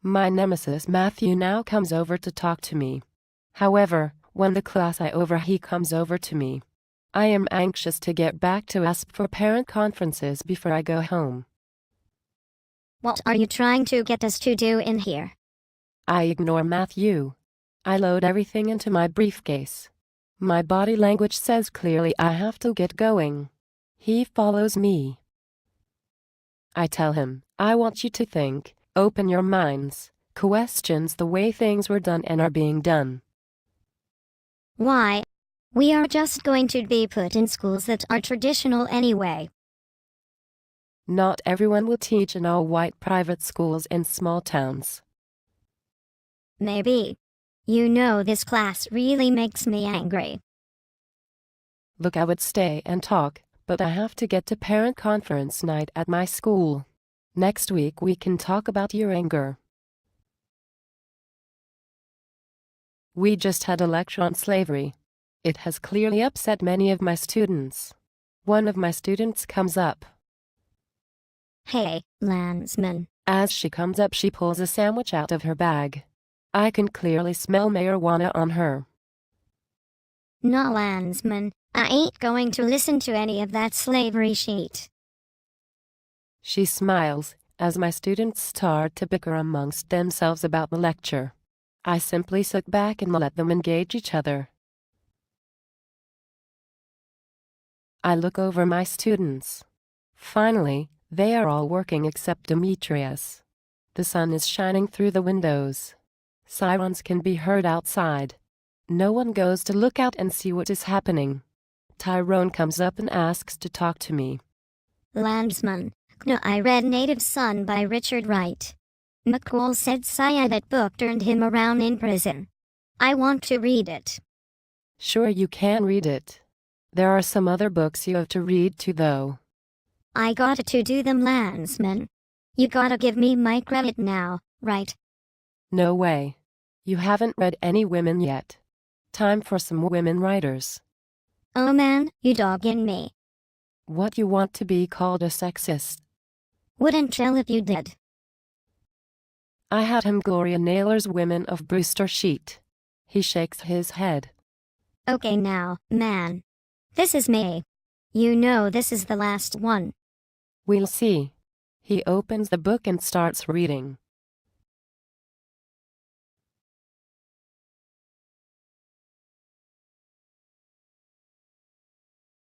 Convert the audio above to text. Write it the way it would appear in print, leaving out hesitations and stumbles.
My nemesis Matthew now comes over to talk to me. However, when the class is over he comes over to me. I am anxious to get back to us for parent conferences before I go home. What are you trying to get us to do in here? I ignore Matthew. I load everything into my briefcase. My body language says clearly I have to get going. He follows me. I tell him, I want you to think, open your minds, questions the way things were done and are being done. Why? We are just going to be put in schools that are traditional anyway. Not everyone will teach in all-white private schools in small towns. Maybe. You know, this class really makes me angry. Look, I would stay and talk, but I have to get to parent conference night at my school. Next week we can talk about your anger. We just had a lecture on slavery. It has clearly upset many of my students. One of my students comes up. Hey, Landsman. As she comes up, she pulls a sandwich out of her bag. I can clearly smell marijuana on her. No, Landsman, I ain't going to listen to any of that slavery shit. She smiles, as my students start to bicker amongst themselves about the lecture. I simply sit back and let them engage each other. I look over my students. Finally, they are all working except Demetrius. The sun is shining through the windows. Sirens can be heard outside. No one goes to look out and see what is happening. Tyrone comes up and asks to talk to me. Landsman, I read Native Son by Richard Wright. McCool said that book turned him around in prison. I want to read it. Sure, you can read it. There are some other books you have to read too, though. I got to do them, Landsman. You gotta give me my credit now, right? No way. You haven't read any women yet. Time for some women writers. Oh man, you dogging me. What, you want to be called a sexist? Wouldn't tell if you did. I had him Gloria Naylor's Women of Brewster Sheet. He shakes his head. Okay now, man. This is May. You know this is the last one. We'll see. He opens the book and starts reading.